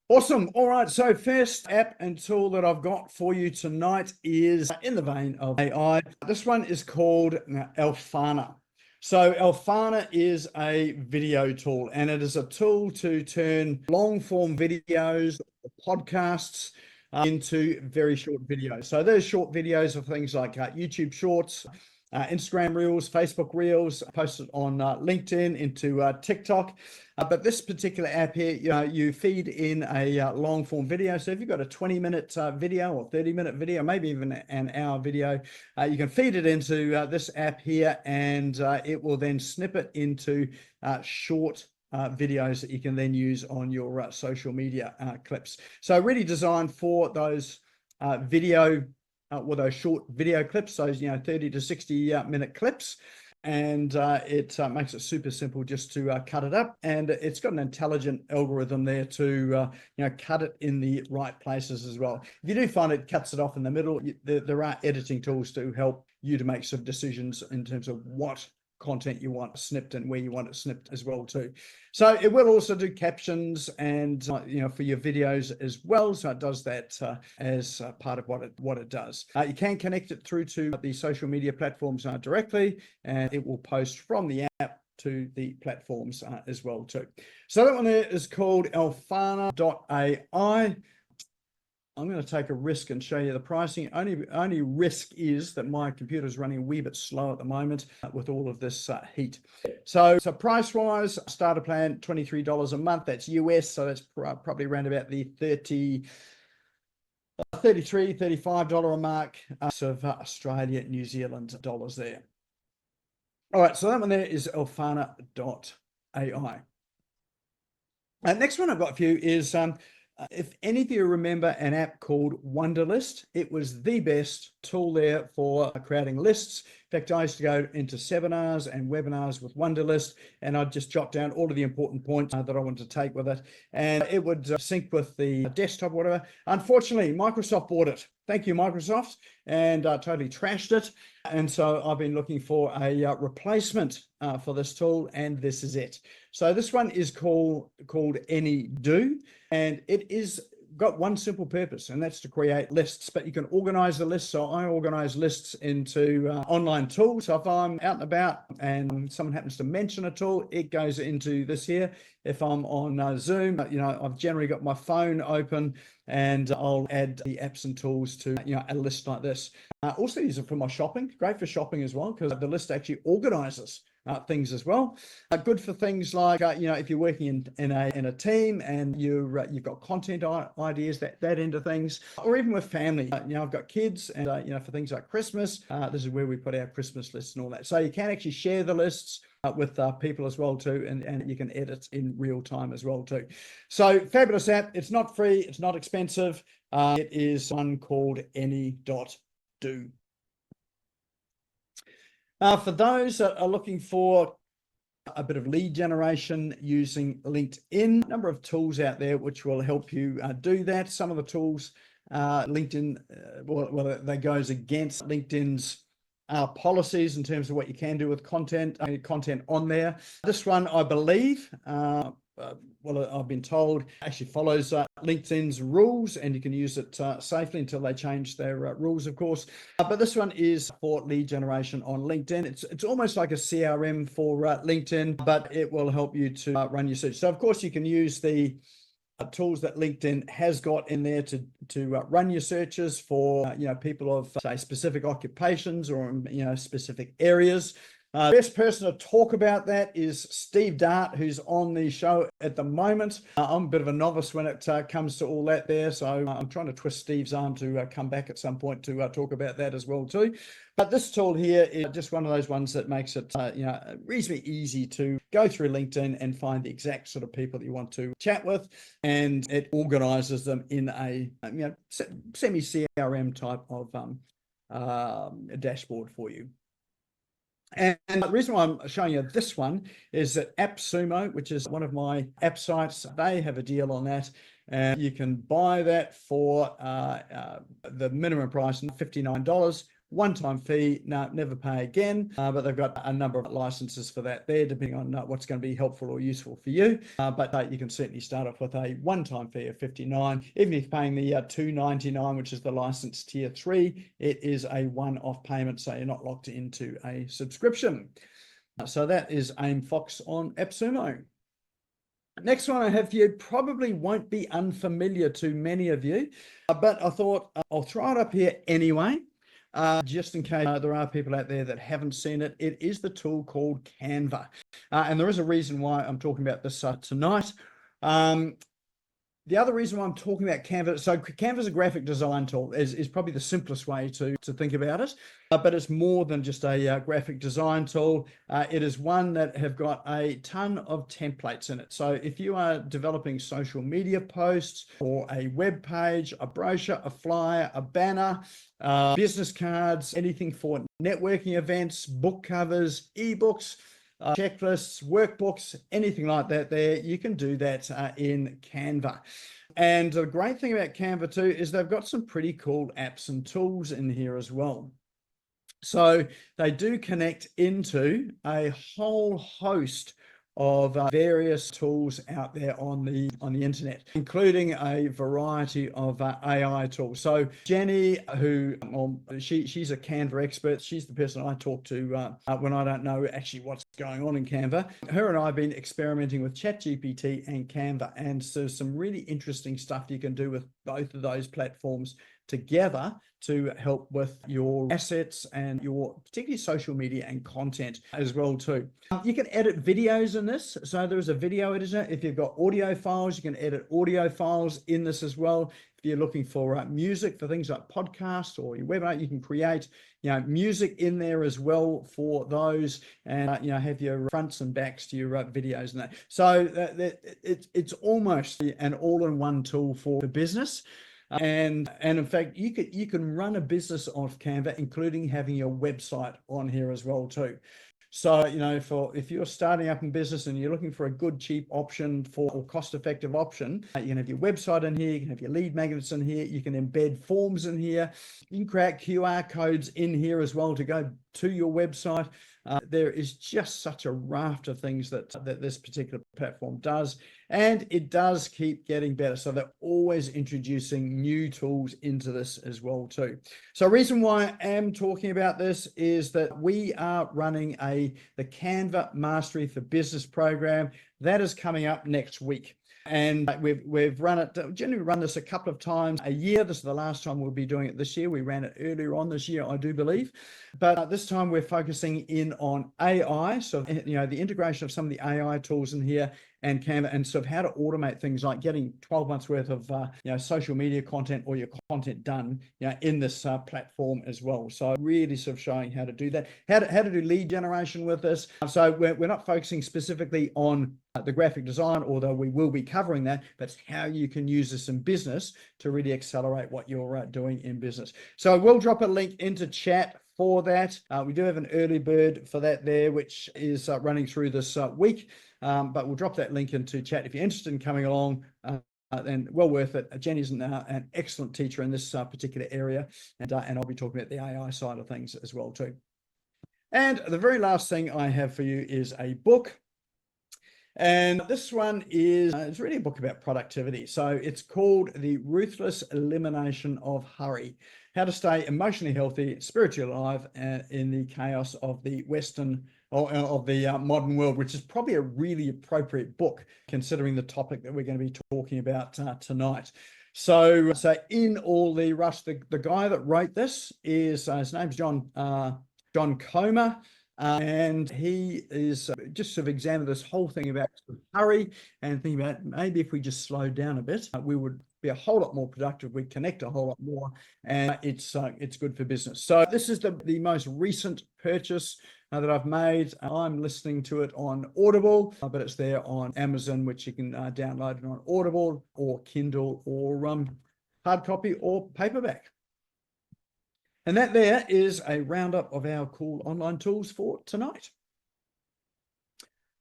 Awesome. All right. So first app and tool that I've got for you tonight is in the vein of AI. This one is called Alfana. So Alfana is a video tool, and it is a tool to turn long form videos, podcasts into very short videos. So those short videos of things like YouTube Shorts, Instagram Reels, Facebook Reels, posted on LinkedIn, into TikTok. But this particular app here, you feed in a long form video. So if you've got a 20-minute video or 30-minute video, maybe even an hour video, you can feed it into this app here, and it will then snip it into short videos that you can then use on your social media clips. So really designed for those video with those short video clips, those 30 to 60 minute clips. And it makes it super simple just to cut it up, and it's got an intelligent algorithm there to cut it in the right places as well. If you do find it cuts it off in the middle, there are editing tools to help you to make some decisions in terms of what content you want snipped and where you want it snipped as well too. So it will also do captions and for your videos as well. So it does that as part of what it does. You can connect it through to the social media platforms directly, and it will post from the app to the platforms as well too. So that one there is called Alfana.ai. I'm going to take a risk and show you the pricing. Only risk is that my computer is running a wee bit slow at the moment with all of this heat. So price-wise, starter plan, $23 a month. That's US, so that's probably around about the $33, $35 mark of Australia, New Zealand dollars there. All right, so that one there is Alfana.ai. Next one I've got for you is if any of you remember an app called Wunderlist, it was the best tool there for creating lists. In fact, I used to go into seminars and webinars with Wunderlist, and I'd just jot down all of the important points that I wanted to take with it, and it would sync with the desktop or whatever. Unfortunately, Microsoft bought it. Thank you, Microsoft, and totally trashed it. And so I've been looking for a replacement for this tool, and this is it. So this one is called AnyDo, and it is got one simple purpose, and that's to create lists. But you can organize the lists. So I organize lists into online tools. So if I'm out and about and someone happens to mention a tool, it goes into this here. If I'm on Zoom, I've generally got my phone open, and I'll add the apps and tools to a list like this. Also use it for my shopping. Great for shopping as well, because the list actually organizes things as well. Good for things like if you're working in a team and you've got content ideas, that end of things, or even with family. I've got kids, and for things like Christmas, this is where we put our Christmas lists and all that. So you can actually share the lists with people as well too, and you can edit in real time as well too. So fabulous app. It's not free, it's not expensive. It is one called Any.do. For those that are looking for a bit of lead generation using LinkedIn, a number of tools out there which will help you do that. Some of the tools, LinkedIn, that goes against LinkedIn's policies in terms of what you can do with content on there. This one, I believe, I've been told, actually follows LinkedIn's rules, and you can use it safely until they change their rules, of course. But this one is for lead generation on LinkedIn. It's almost like a CRM for LinkedIn, but it will help you to run your search. So, of course, you can use the tools that LinkedIn has got in there to run your searches for people of say specific occupations or specific areas. Best person to talk about that is Steve Dart, who's on the show at the moment. I'm a bit of a novice when it comes to all that there, so I'm trying to twist Steve's arm to come back at some point to talk about that as well too. But this tool here is just one of those ones that makes it reasonably easy to go through LinkedIn and find the exact sort of people that you want to chat with, and it organizes them in a semi-CRM type of dashboard for you. And the reason why I'm showing you this one is that AppSumo, which is one of my app sites, they have a deal on that. And you can buy that for the minimum price, $59, one-time fee, no, never pay again, but they've got a number of licenses for that there, depending on what's going to be helpful or useful for you. But you can certainly start off with a one-time fee of $59. Even if you're paying the $299, which is the license tier 3, it is a one-off payment, so you're not locked into a subscription. So that is AimFox on AppSumo. Next one I have for you probably won't be unfamiliar to many of you, but I thought I'll throw it up here anyway, just in case there are people out there that haven't seen it. It is the tool called Canva, and there is a reason why I'm talking about this tonight. The other reason why I'm talking about Canva, so Canva is a graphic design tool, is probably the simplest way to think about it, but it's more than just a graphic design tool. It is one that have got a ton of templates in it. So if you are developing social media posts or a web page, a brochure, a flyer, a banner, business cards, anything for networking events, book covers, ebooks, checklists, workbooks, anything like that there, you can do that in Canva. And the great thing about Canva too is they've got some pretty cool apps and tools in here as well. So they do connect into a whole host of various tools out there on the internet, including a variety of AI tools. So Jenny, who she's a Canva expert, she's the person I talk to when I don't know actually what's going on in Canva. Her and I have been experimenting with ChatGPT and Canva, and so some really interesting stuff you can do with both of those platforms together to help with your assets and your particularly social media and content as well too. You can edit videos in this. So there's a video editor. If you've got audio files, you can edit audio files in this as well. If you're looking for music for things like podcasts or your webinar, you can create music in there as well for those, and have your fronts and backs to your videos and that. So it's almost an all-in-one tool for the business. And in fact, you can run a business off Canva, including having your website on here as well too. So, if you're starting up in business and you're looking for a good, cheap option or cost-effective option, you can have your website in here, you can have your lead magnets in here, you can embed forms in here, you can create QR codes in here as well to go to your website. There is just such a raft of things that this particular platform does, and it does keep getting better. So they're always introducing new tools into this as well too. So the reason why I am talking about this is that we are running the Canva Mastery for Business program that is coming up next week. And we've run it, generally run this a couple of times a year. This is the last time we'll be doing it this year. We ran it earlier on this year, I do believe. But this time we're focusing in on AI. So, the integration of some of the AI tools in here and Canva, and sort of how to automate things like getting 12 months worth of social media content or your content done in this platform as well. So really sort of showing how to do that, how to do lead generation with this. So we're not focusing specifically on the graphic design, although we will be covering that, but it's how you can use this in business to really accelerate what you're doing in business. So I will drop a link into chat for that. We do have an early bird for that there, which is running through this week. But we'll drop that link into chat if you're interested in coming along. Then well worth it. Jenny's an excellent teacher in this particular area, and I'll be talking about the AI side of things as well too. And the very last thing I have for you is a book. And this one is it's really a book about productivity. So it's called The Ruthless Elimination of Hurry: How to Stay Emotionally Healthy, Spiritually Alive, in the Chaos of the Modern World, which is probably a really appropriate book considering the topic that we're going to be talking about tonight. So in all the rush, the guy that wrote this is his name's John Comer. And he is just sort of examined this whole thing about hurry and thinking about maybe if we just slowed down a bit, we would be a whole lot more productive. We'd connect a whole lot more, and it's good for business. So this is the most recent purchase that I've made. I'm listening to it on Audible, but it's there on Amazon, which you can download it on Audible or Kindle or hard copy or paperback. And that there is a roundup of our cool online tools for tonight.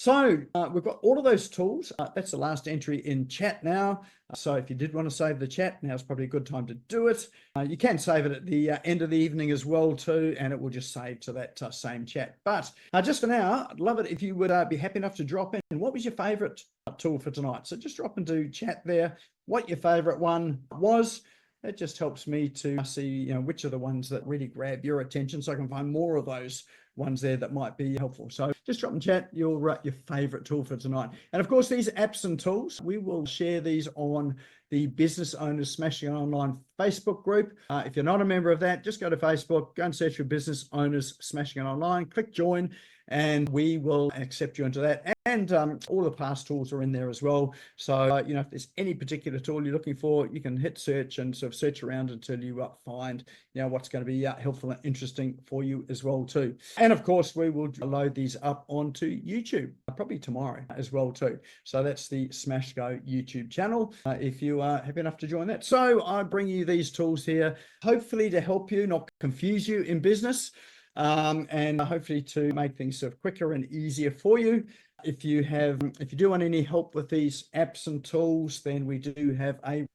So we've got all of those tools. That's the last entry in chat now. So if you did want to save the chat, now's probably a good time to do it. You can save it at the end of the evening as well too, and it will just save to that same chat. But just for now, I'd love it if you would be happy enough to drop in. What was your favorite tool for tonight? So just drop into chat there what your favorite one was. It just helps me to see, which are the ones that really grab your attention, so I can find more of those ones there that might be helpful. So just drop in chat your favorite tool for tonight. And of course, these apps and tools, we will share these on the Business Owners Smashing It Online Facebook group. If you're not a member of that, just go to Facebook, go and search for Business Owners Smashing It Online, click join, and we will accept you into that. And all the past tools are in there as well. So, if there's any particular tool you're looking for, you can hit search and sort of search around until you find, what's going to be helpful and interesting for you as well too. And of course, we will load these up onto YouTube probably tomorrow as well too. So that's the Smash Go YouTube channel if you are happy enough to join that. So I bring you these tools here, hopefully to help you, not confuse you in business. And hopefully to make things sort of quicker and easier for you. If you do want any help with these apps and tools, then we do have a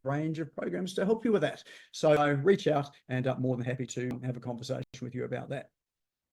range of programs to help you with that. So reach out, and I'm more than happy to have a conversation with you about that.